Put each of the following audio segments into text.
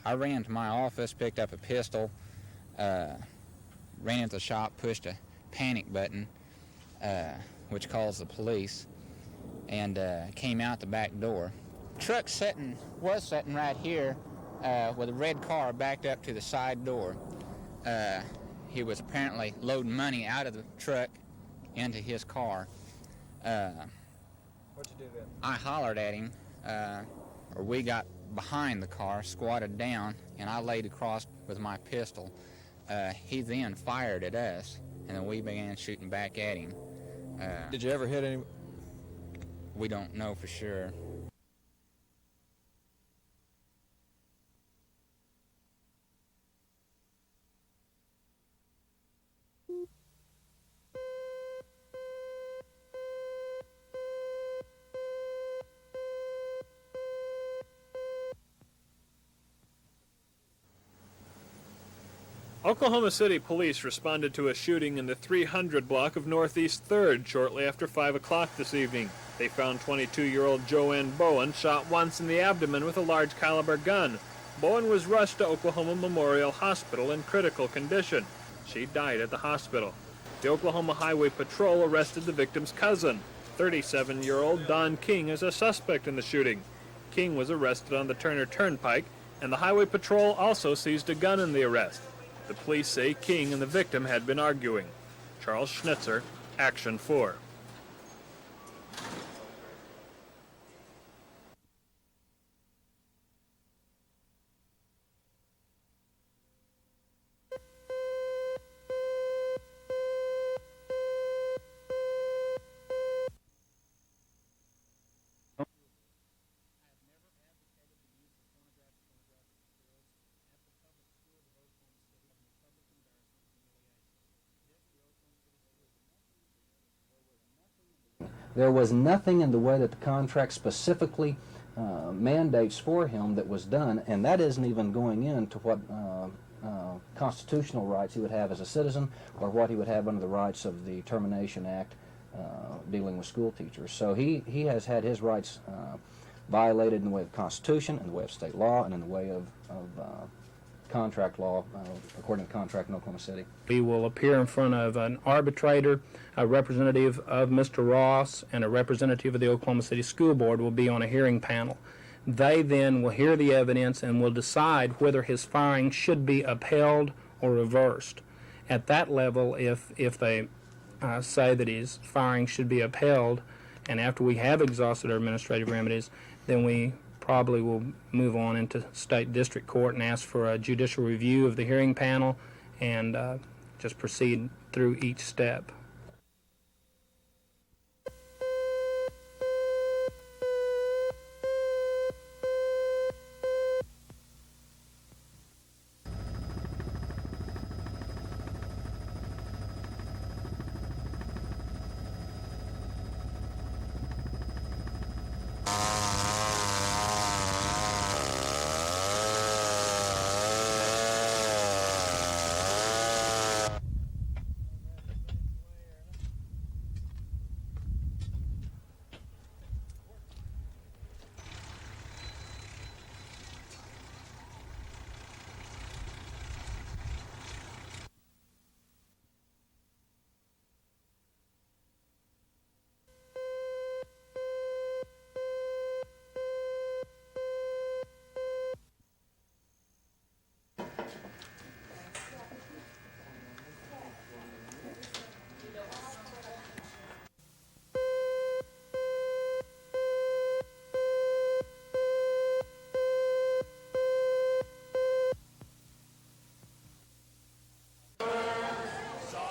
I ran to my office, picked up a pistol, ran into the shop, pushed a panic button, which calls the police, and came out the back door. Truck was sitting right here with a red car backed up to the side door. He was apparently loading money out of the truck into his car. What'd you do then? I hollered at him, or we got behind the car, squatted down, and I laid across with my pistol. He then fired at us, and then we began shooting back at him. Did you ever hit any? We don't know for sure. Oklahoma City police responded to a shooting in the 300 block of Northeast 3rd shortly after 5 o'clock this evening. They found 22-year-old Joanne Bowen shot once in the abdomen with a large caliber gun. Bowen was rushed to Oklahoma Memorial Hospital in critical condition. She died at the hospital. The Oklahoma Highway Patrol arrested the victim's cousin, 37-year-old Don King, as a suspect in the shooting. King was arrested on the Turner Turnpike, and the Highway Patrol also seized a gun in the arrest. The police say King and the victim had been arguing. Charles Schnitzer, Action 4. There was nothing in the way that the contract specifically mandates for him that was done, and that isn't even going into what constitutional rights he would have as a citizen or what he would have under the rights of the Termination Act dealing with school teachers. So he has had his rights violated in the way of the Constitution, in the way of state law, and in the way of contract law, according to contract in Oklahoma City. We will appear in front of an arbitrator, a representative of Mr. Ross, and a representative of the Oklahoma City School Board will be on a hearing panel. They then will hear the evidence and will decide whether his firing should be upheld or reversed. At that level, if they say that his firing should be upheld, and after we have exhausted our administrative remedies, then we probably will move on into state district court and ask for a judicial review of the hearing panel and just proceed through each step.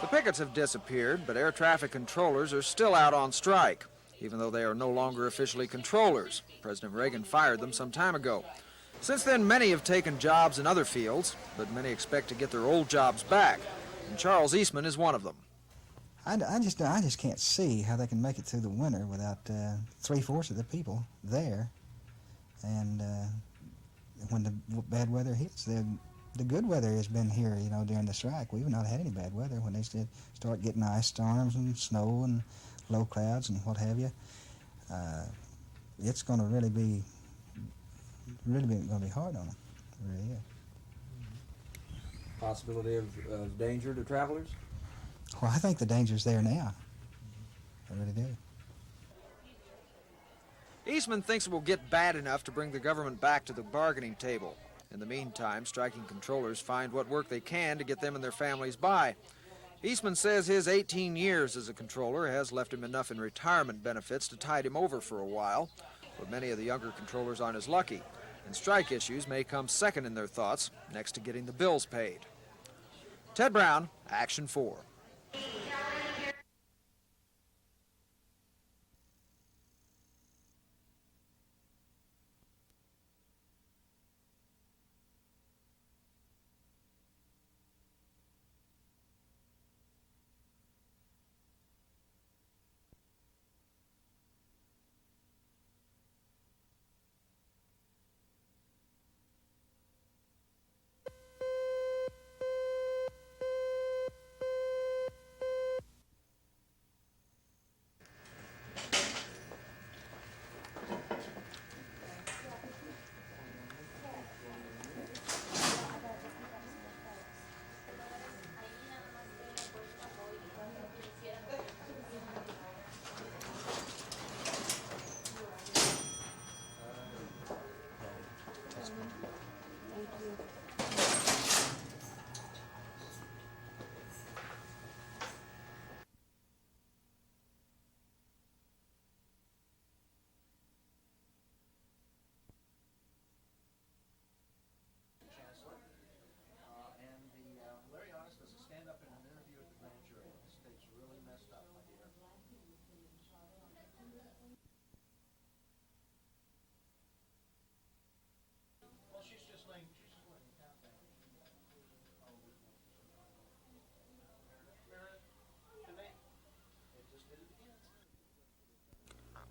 The pickets have disappeared, but air traffic controllers are still out on strike, even though they are no longer officially controllers. President Reagan fired them some time ago. Since then, many have taken jobs in other fields, but many expect to get their old jobs back, and Charles Eastman is one of them. I just can't see how they can make it through the winter without 3/4 of the people there. And when the bad weather hits, the good weather has been here, you know, during the strike. We've not had any bad weather. When they start getting ice storms and snow and low clouds and what have you, it's going to really be going to be hard on them. It really is. Possibility of danger to travelers? Well, I think the danger's there now. I really do. Eastman thinks it will get bad enough to bring the government back to the bargaining table. In the meantime, striking controllers find what work they can to get them and their families by. Eastman says his 18 years as a controller has left him enough in retirement benefits to tide him over for a while, but many of the younger controllers aren't as lucky, and strike issues may come second in their thoughts, next to getting the bills paid. Ted Brown, Action 4.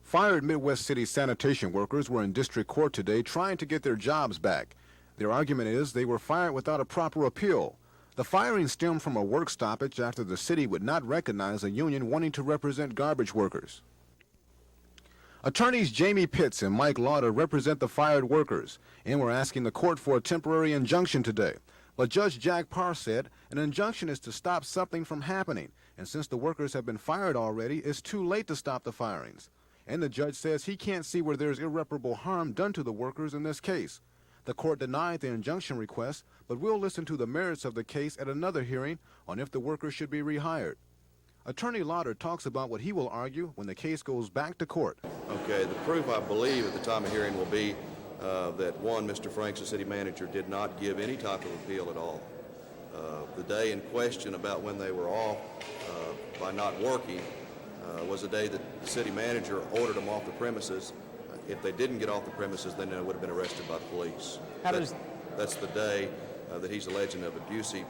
Fired Midwest City Sanitation workers were in district court today trying to get their jobs back. Their argument is they were fired without a proper appeal. The firing stemmed from a work stoppage after the city would not recognize a union wanting to represent garbage workers. Attorneys Jamie Pitts and Mike Lauder represent the fired workers and were asking the court for a temporary injunction today. But Judge Jack Parr said an injunction is to stop something from happening, and since the workers have been fired already, it's too late to stop the firings. And the judge says he can't see where there's irreparable harm done to the workers in this case. The court denied the injunction request, but we'll listen to the merits of the case at another hearing on if the workers should be rehired. Attorney Lauder talks about what he will argue when the case goes back to court. Okay, the proof, I believe, at the time of hearing will be that, one, Mr. Franks, the city manager, did not give any type of appeal at all. The day in question about when they were off by not working was the day that the city manager ordered them off the premises. If they didn't get off the premises, then they would have been arrested by the police. That's the day that he's alleging of abusive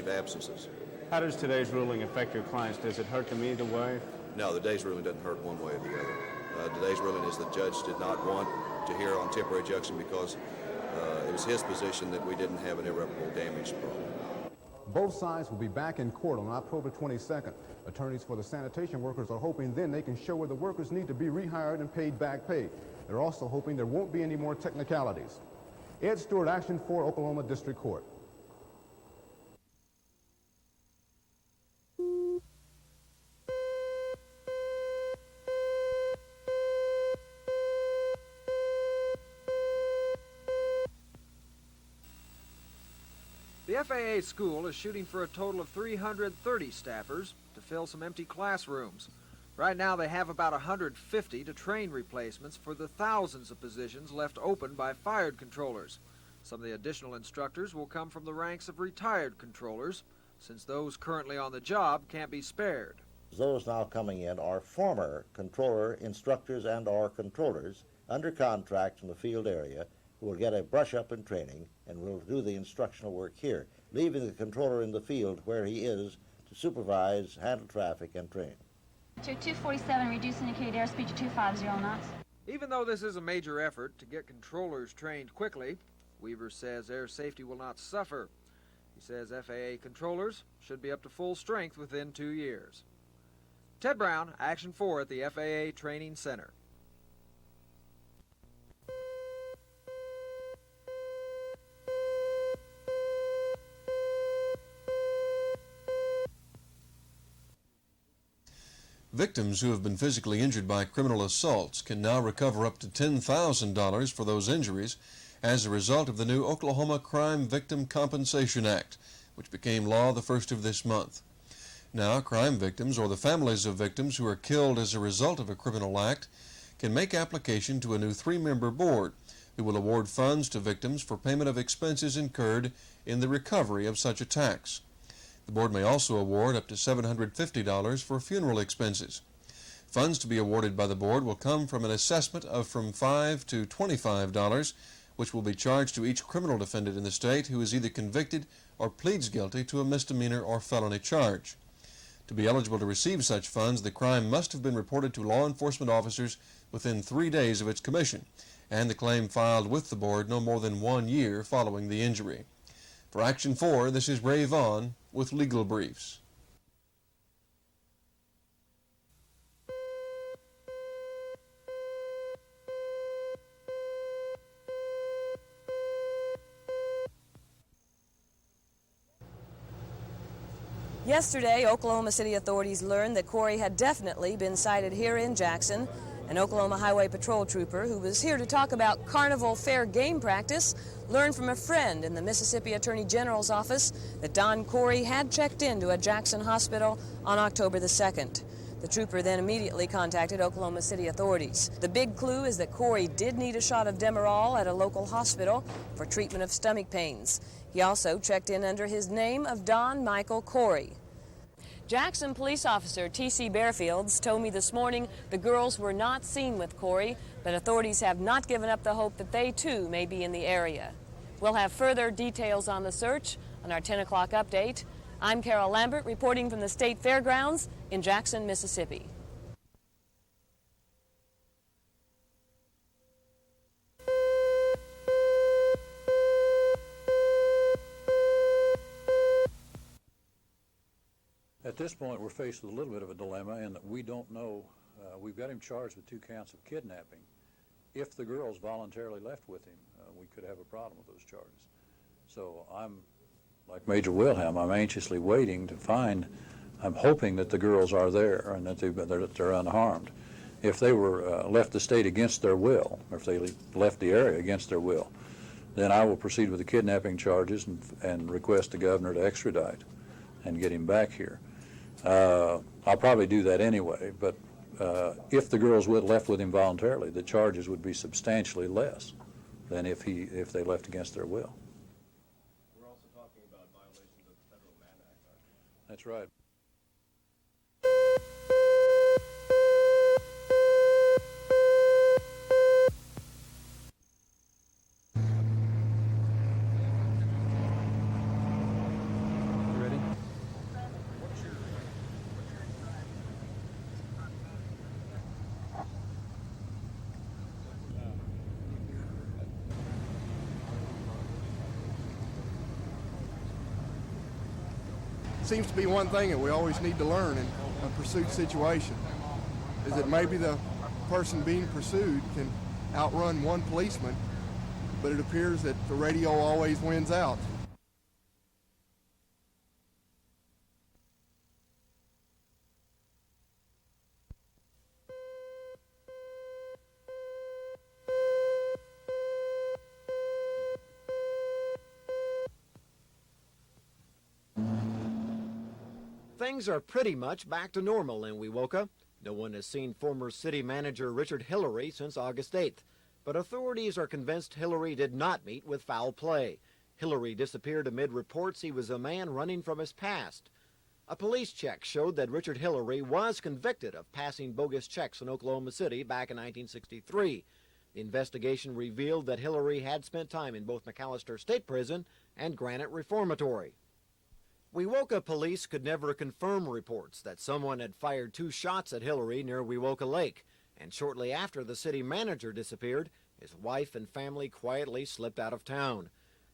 absences. How does today's ruling affect your clients? Does it hurt them either way? No, the day's ruling doesn't hurt one way or the other. Today's ruling is the judge did not want to hear on temporary injunction because it was his position that we didn't have an irreparable damage problem. Both sides will be back in court on October 22nd. Attorneys for the sanitation workers are hoping then they can show where the workers need to be rehired and paid back pay. They're also hoping there won't be any more technicalities. Ed Stewart, Action 4, Oklahoma District Court. The FAA school is shooting for a total of 330 staffers to fill some empty classrooms. Right now they have about 150 to train replacements for the thousands of positions left open by fired controllers. Some of the additional instructors will come from the ranks of retired controllers, since those currently on the job can't be spared. Those now coming in are former controller instructors and or controllers under contract in the field area who will get a brush-up in training and will do the instructional work here, leaving the controller in the field where he is to supervise, handle traffic, and train. 247, reduce indicated airspeed to 250 knots. Even though this is a major effort to get controllers trained quickly, Weaver says air safety will not suffer. He says FAA controllers should be up to full strength within 2 years. Ted Brown, Action 4 at the FAA Training Center. Victims who have been physically injured by criminal assaults can now recover up to $10,000 for those injuries as a result of the new Oklahoma Crime Victim Compensation Act, which became law the 1st of this month. Now, crime victims or the families of victims who are killed as a result of a criminal act can make application to a new 3-member board who will award funds to victims for payment of expenses incurred in the recovery of such attacks. The board may also award up to $750 for funeral expenses. Funds to be awarded by the board will come from an assessment of from $5 to $25, which will be charged to each criminal defendant in the state who is either convicted or pleads guilty to a misdemeanor or felony charge. To be eligible to receive such funds, the crime must have been reported to law enforcement officers within 3 days of its commission, and the claim filed with the board no more than 1 year following the injury. For Action 4, this is Ray Vaughn with Legal Briefs. Yesterday, Oklahoma City authorities learned that Corey had definitely been sighted here in Jackson. An Oklahoma Highway Patrol trooper who was here to talk about carnival fair game practice learned from a friend in the Mississippi Attorney General's office that Don Corey had checked into a Jackson hospital on October the 2nd. The trooper then immediately contacted Oklahoma City authorities. The big clue is that Corey did need a shot of Demerol at a local hospital for treatment of stomach pains. He also checked in under his name of Don Michael Corey. Jackson police officer T.C. Bearfields told me this morning the girls were not seen with Corey, but authorities have not given up the hope that they too may be in the area. We'll have further details on the search on our 10 o'clock update. I'm Carol Lambert reporting from the State Fairgrounds in Jackson, Mississippi. At this point, we're faced with a little bit of a dilemma in that we don't know. We've got him charged with 2 counts of kidnapping. If the girls voluntarily left with him, we could have a problem with those charges. So I'm, like Major Wilhelm, I'm anxiously waiting to find, I'm hoping that the girls are there and that they're unharmed. If they were left the state against their will, or if they left the area against their will, then I will proceed with the kidnapping charges and request the governor to extradite and get him back here. I'll probably do that anyway, but if the girls were left with him voluntarily, the charges would be substantially less than if they left against their will. We're also talking about violations of the Federal Land Act, aren't we? That's right. Seems to be one thing that we always need to learn in a pursuit situation, is that maybe the person being pursued can outrun one policeman, but it appears that the radio always wins out. Things are pretty much back to normal in Wewoka. No one has seen former city manager Richard Hillary since August 8th, but authorities are convinced Hillary did not meet with foul play. Hillary disappeared amid reports he was a man running from his past. A police check showed that Richard Hillary was convicted of passing bogus checks in Oklahoma City back in 1963. The investigation revealed that Hillary had spent time in both McAllister State Prison and Granite Reformatory. Wewoka police could never confirm reports that someone had fired 2 shots at Hillary near Wewoka Lake, and shortly after the city manager disappeared, his wife and family quietly slipped out of town.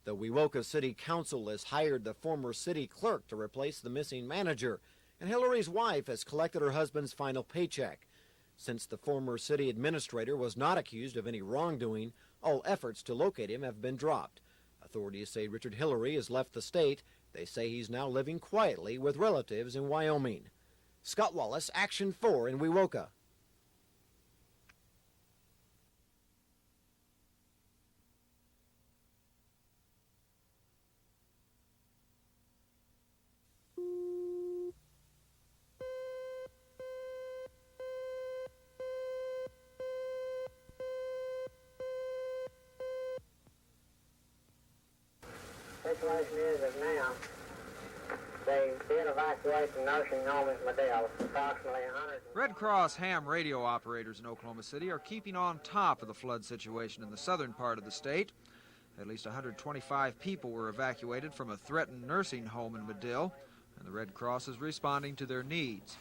The Wewoka City Council has hired the former city clerk to replace the missing manager, and Hillary's wife has collected her husband's final paycheck. Since the former city administrator was not accused of any wrongdoing, all efforts to locate him have been dropped. Authorities say Richard Hillary has left the state. They say he's now living quietly with relatives in Wyoming. Scott Wallace, Action 4 in Wewoka. Situation is that now they did evacuate the nursing home at Madill, approximately 100. Red Cross ham radio operators in Oklahoma City are keeping on top of the flood situation in the southern part of the state. At least 125 people were evacuated from a threatened nursing home in Madill, and the Red Cross is responding to their needs.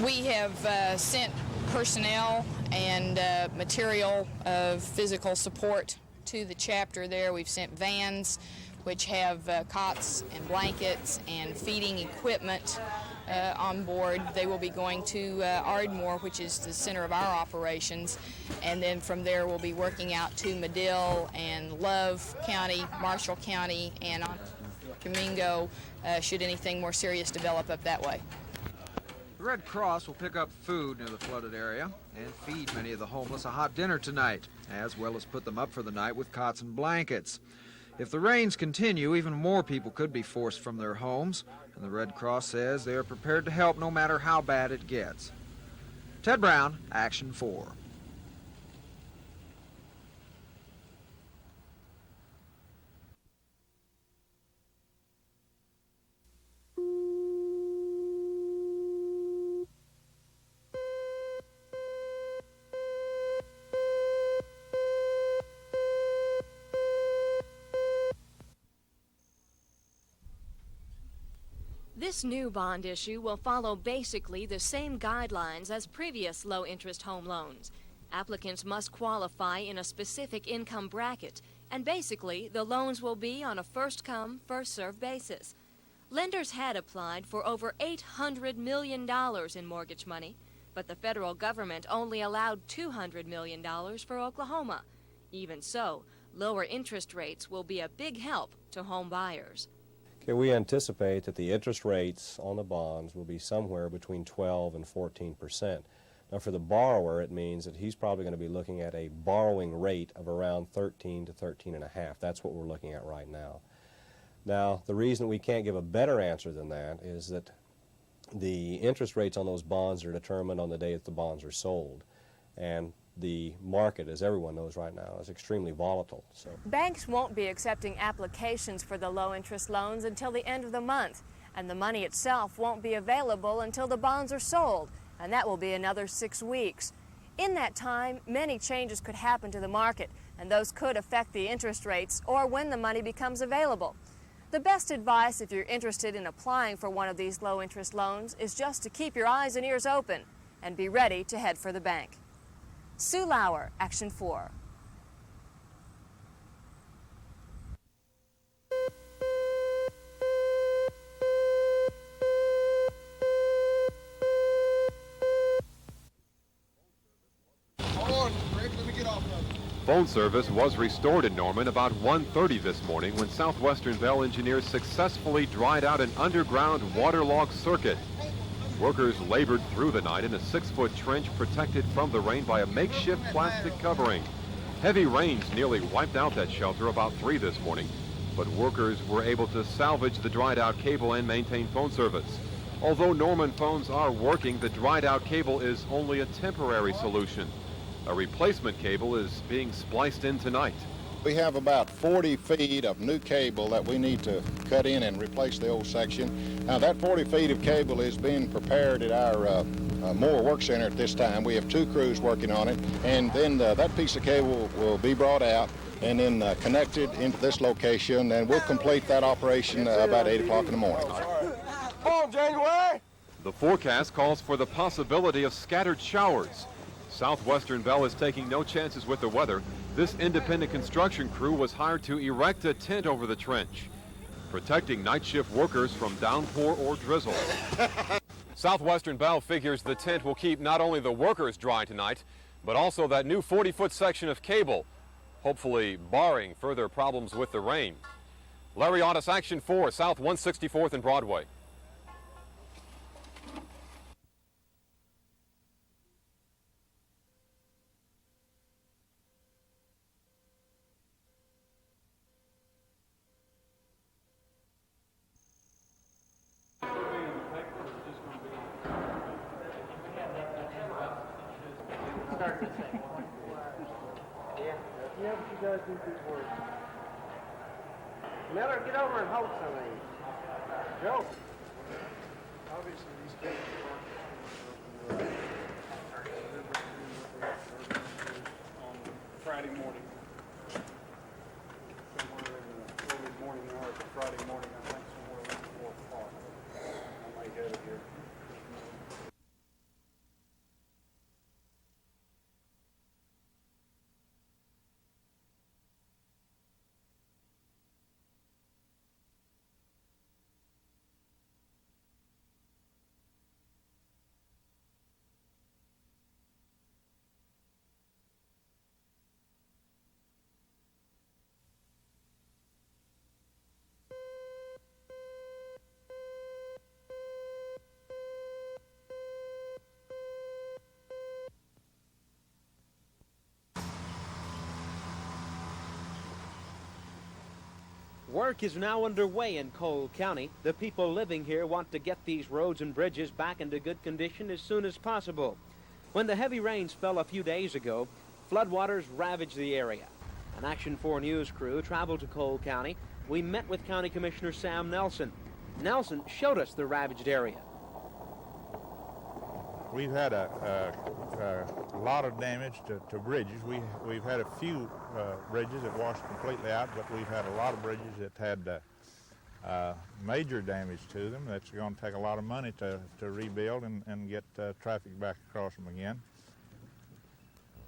We have sent personnel and material of physical support to the chapter there. We've sent vans which have cots and blankets and feeding equipment on board. They will be going to Ardmore, which is the center of our operations, and then from there we'll be working out to Madill and Love County, Marshall County, and on Domingo, should anything more serious develop up that way. The Red Cross will pick up food near the flooded area and feed many of the homeless a hot dinner tonight, as well as put them up for the night with cots and blankets. If the rains continue, even more people could be forced from their homes, and the Red Cross says they are prepared to help no matter how bad it gets. Ted Brown, Action 4. This new bond issue will follow basically the same guidelines as previous low-interest home loans. Applicants must qualify in a specific income bracket, and basically the loans will be on a first-come, first-served basis. Lenders had applied for over $800 million in mortgage money, but the federal government only allowed $200 million for Oklahoma. Even so, lower interest rates will be a big help to home buyers. Okay, we anticipate that the interest rates on the bonds will be somewhere between 12 and 14%. Now, for the borrower, it means that he's probably going to be looking at a borrowing rate of around 13 to 13.5. That's what we're looking at right now. Now, the reason we can't give a better answer than that is that the interest rates on those bonds are determined on the day that the bonds are sold. And the market, as everyone knows right now, is extremely volatile. So banks won't be accepting applications for the low-interest loans until the end of the month, and the money itself won't be available until the bonds are sold, and that will be another 6 weeks. In that time, many changes could happen to the market, and those could affect the interest rates or when the money becomes available. The best advice if you're interested in applying for one of these low-interest loans is just to keep your eyes and ears open and be ready to head for the bank. Sue Lauer, Action 4. Phone service was restored in Norman about 1:30 this morning when Southwestern Bell engineers successfully dried out an underground waterlogged circuit. Workers labored through the night in a 6-foot trench protected from the rain by a makeshift plastic covering. Heavy rains nearly wiped out that shelter about 3 this morning, but workers were able to salvage the dried out cable and maintain phone service. Although Norman phones are working, the dried out cable is only a temporary solution. A replacement cable is being spliced in tonight. We have about 40 feet of new cable that we need to cut in and replace the old section. Now that 40 feet of cable is being prepared at our Moore Work Center at this time. We have 2 crews working on it, and then that piece of cable will be brought out and then connected into this location, and we'll complete that operation about 8 o'clock in the morning. Come on, January! The forecast calls for the possibility of scattered showers. Southwestern Bell is taking no chances with the weather. This independent construction crew was hired to erect a tent over the trench, protecting night shift workers from downpour or drizzle. Southwestern Bell figures the tent will keep not only the workers dry tonight, but also that new 40-foot section of cable, hopefully barring further problems with the rain. Larry Otis, Action 4, South 164th and Broadway. judge these people work. Miller, get over and hold some of these. Joe. Obviously, these cases are on Friday morning. Somewhere in the early morning hours of Friday morning, I think somewhere around 4 o'clock. I might have it here. Work is now underway in Cole County. The people living here want to get these roads and bridges back into good condition as soon as possible. When the heavy rains fell a few days ago, floodwaters ravaged the area. An Action 4 News crew traveled to Cole County. We met with County Commissioner Sam Nelson. Nelson showed us the ravaged area. We've had a lot of damage to bridges. We've had a few bridges that washed completely out, but we've had a lot of bridges that had major damage to them. That's going to take a lot of money to rebuild and get traffic back across them again.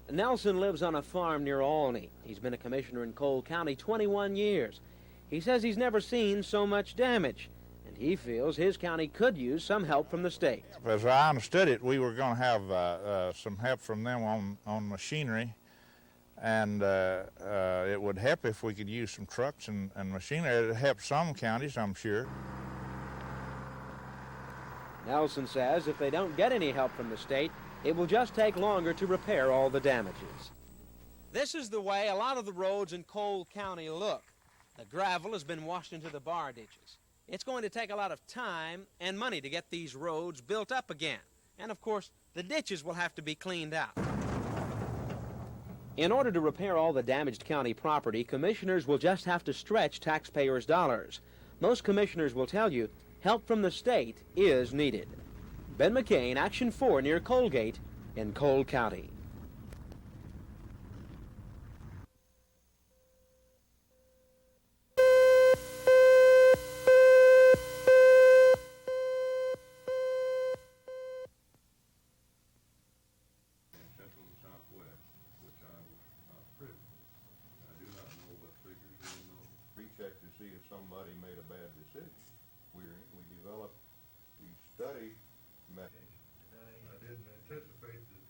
Nelson lives on a farm near Olney. He's been a commissioner in Cole County 21 years. He says he's never seen so much damage. He feels his county could use some help from the state. As I understood it, we were going to have some help from them on machinery, and it would help if we could use some trucks and machinery. It would help some counties, I'm sure. Nelson says if they don't get any help from the state, it will just take longer to repair all the damages. This is the way a lot of the roads in Cole County look. The gravel has been washed into the bar ditches. It's going to take a lot of time and money to get these roads built up again. And of course, the ditches will have to be cleaned out. In order to repair all the damaged county property, commissioners will just have to stretch taxpayers' dollars. Most commissioners will tell you help from the state is needed. Ben McCain, Action 4 near Colgate in Cole County. Somebody made a bad decision. We developed the study method. I didn't anticipate that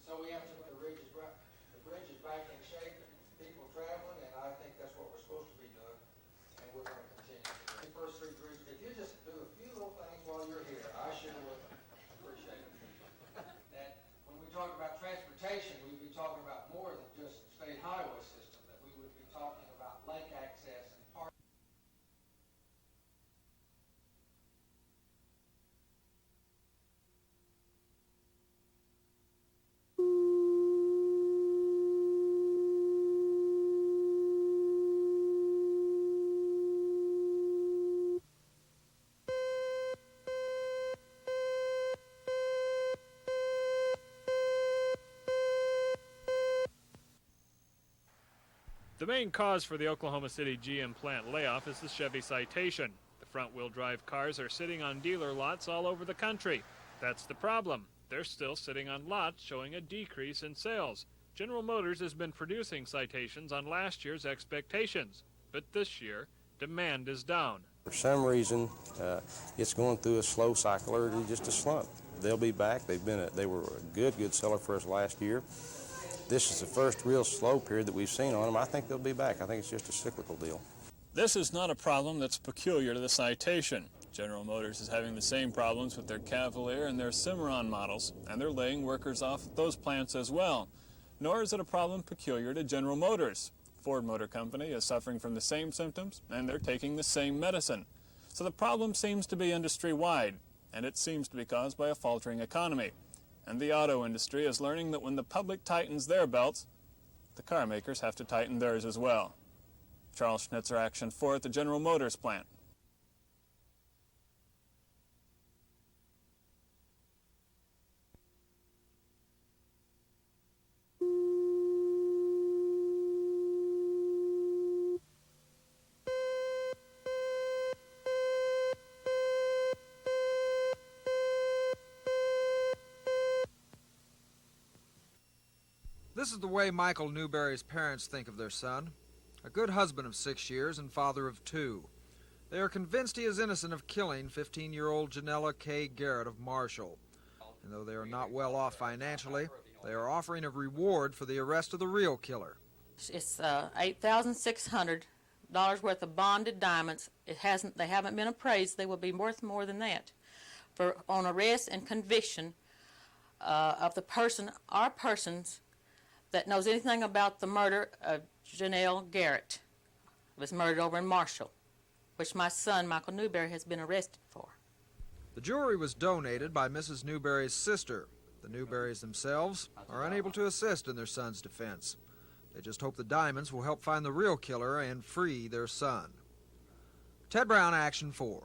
So we have to put the bridges back in shape and people traveling, and I think that's what we're supposed to be doing, and we're going to continue to do. The first three bridges, if you just do a few little things while you're here, I sure would appreciate it. That when we talk about transportation, we'd be talking about more than just state highway system, that we would be talking about lake access and park. The main cause for the Oklahoma City GM plant layoff is the Chevy Citation. The front-wheel drive cars are sitting on dealer lots all over the country. That's the problem. they're still sitting on lots showing a decrease in sales. General Motors has been producing Citations on last year's expectations, but this year, demand is down. For some reason, it's going through a slow cycle or just a slump. They'll be back. They were a good seller for us last year. This is the first real slow period that we've seen on them. I think they'll be back. I think it's just a cyclical deal. This is not a problem that's peculiar to the Citation. General Motors is having the same problems with their Cavalier and their Cimarron models, and they're laying workers off at those plants as well. Nor is it a problem peculiar to General Motors. Ford Motor Company is suffering from the same symptoms, and they're taking the same medicine. So the problem seems to be industry-wide, and it seems to be caused by a faltering economy. And the auto industry is learning that when the public tightens their belts, the car makers have to tighten theirs as well. Charles Schnitzer, Action 4 at the General Motors plant. This is the way Michael Newberry's parents think of their son. A good husband of 6 years and father of 2. They are convinced he is innocent of killing 15-year-old Janella K. Garrett of Marshall. And though they are not well off financially, they are offering a reward for the arrest of the real killer. It's $8,600 worth of bonded diamonds. They haven't been appraised. They will be worth more than that. On arrest and conviction of the person or persons that knows anything about the murder of Janelle Garrett. Was murdered over in Marshall, which my son, Michael Newberry, has been arrested for. The jewelry was donated by Mrs. Newberry's sister. The Newberrys themselves are unable to assist in their son's defense. They just hope the diamonds will help find the real killer and free their son. Ted Brown, Action 4.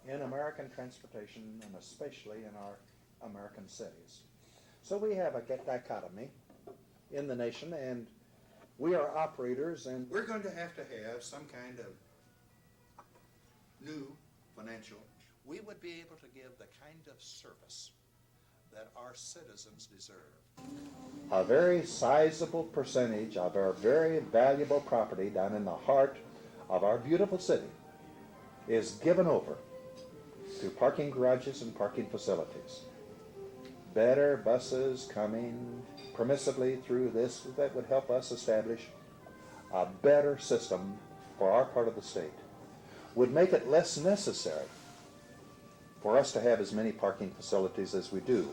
In American transportation, and especially in our American cities. So we have a dichotomy in the nation, and we are operators, and we're going to have some kind of new financial. We would be able to give the kind of service that our citizens deserve. A very sizable percentage of our very valuable property down in the heart of our beautiful city is given over to parking garages and parking facilities. Better buses coming permissively through this that would help us establish a better system for our part of the state. Would make it less necessary for us to have as many parking facilities as we do.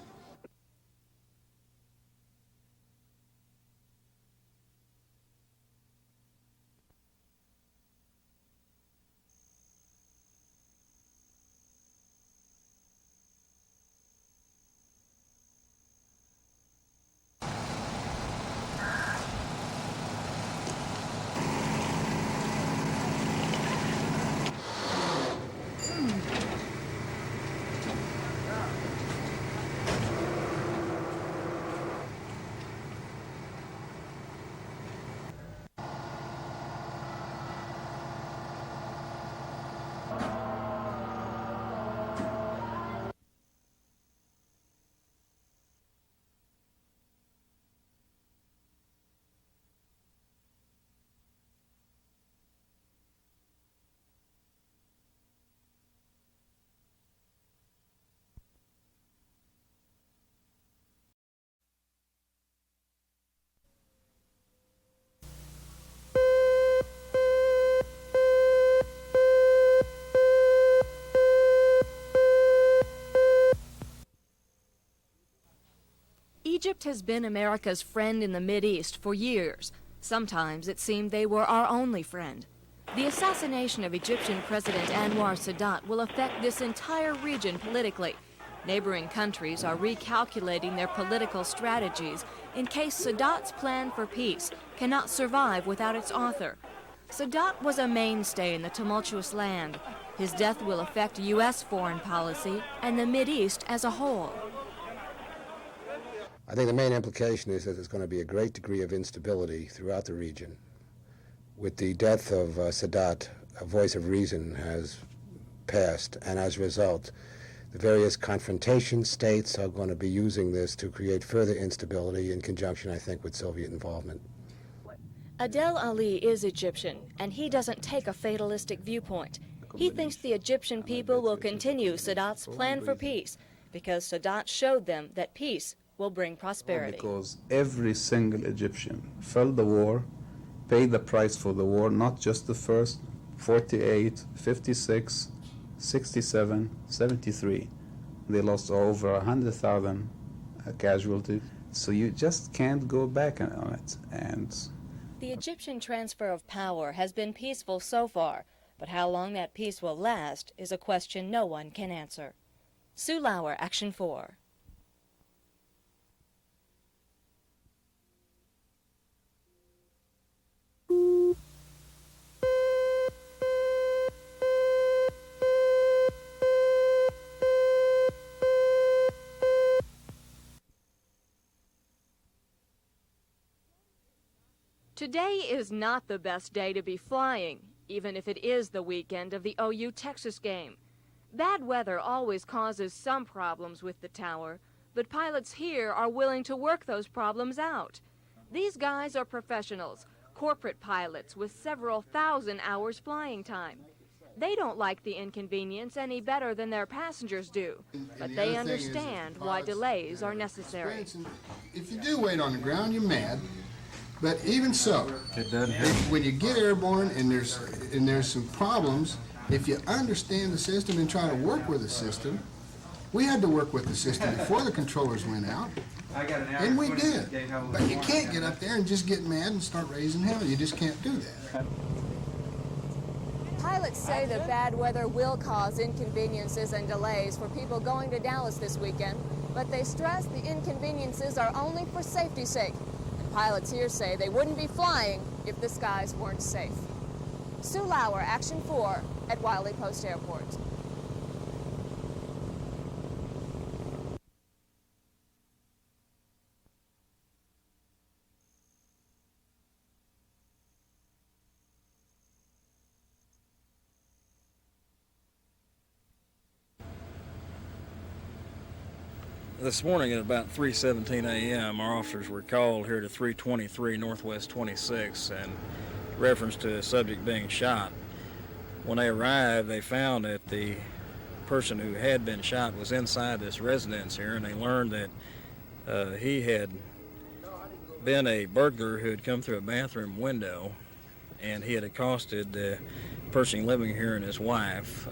Egypt has been America's friend in the Mideast for years. Sometimes it seemed they were our only friend. The assassination of Egyptian President Anwar Sadat will affect this entire region politically. Neighboring countries are recalculating their political strategies in case Sadat's plan for peace cannot survive without its author. Sadat was a mainstay in the tumultuous land. His death will affect U.S. foreign policy and the Mideast as a whole. I think the main implication is that there's going to be a great degree of instability throughout the region. With the death of Sadat, a voice of reason has passed, and as a result, the various confrontation states are going to be using this to create further instability in conjunction, I think, with Soviet involvement. Adel Ali is Egyptian, and he doesn't take a fatalistic viewpoint. He thinks the Egyptian people will continue Sadat's plan for peace because Sadat showed them that peace will bring prosperity. Because every single Egyptian felt the war, paid the price for the war, not just the first 48, 56, 67, 73. They lost over 100,000 casualties. So you just can't go back on it. And the Egyptian transfer of power has been peaceful so far, but how long that peace will last is a question no one can answer. Sue Lauer, Action 4. Today is not the best day to be flying, even if it is the weekend of the OU-Texas game. Bad weather always causes some problems with the tower, but pilots here are willing to work those problems out. These guys are professionals, corporate pilots with several thousand hours flying time. They don't like the inconvenience any better than their passengers do, but they understand why delays are necessary. If you do wait on the ground, you're mad. But even so, when you get airborne and there's some problems, if you understand the system and try to work with the system, we had to work with the system before the controllers went out, and we did. But you can't get up there and just get mad and start raising hell. You just can't do that. Pilots say that bad weather will cause inconveniences and delays for people going to Dallas this weekend, but they stress the inconveniences are only for safety's sake. Pilots here say they wouldn't be flying if the skies weren't safe. Sue Lauer, Action 4 at Wiley Post Airport. This morning at about 3:17 a.m., our officers were called here to 323 Northwest 26 in reference to a subject being shot. When they arrived, they found that the person who had been shot was inside this residence here, and they learned that he had been a burglar who had come through a bathroom window, and he had accosted the person living here and his wife.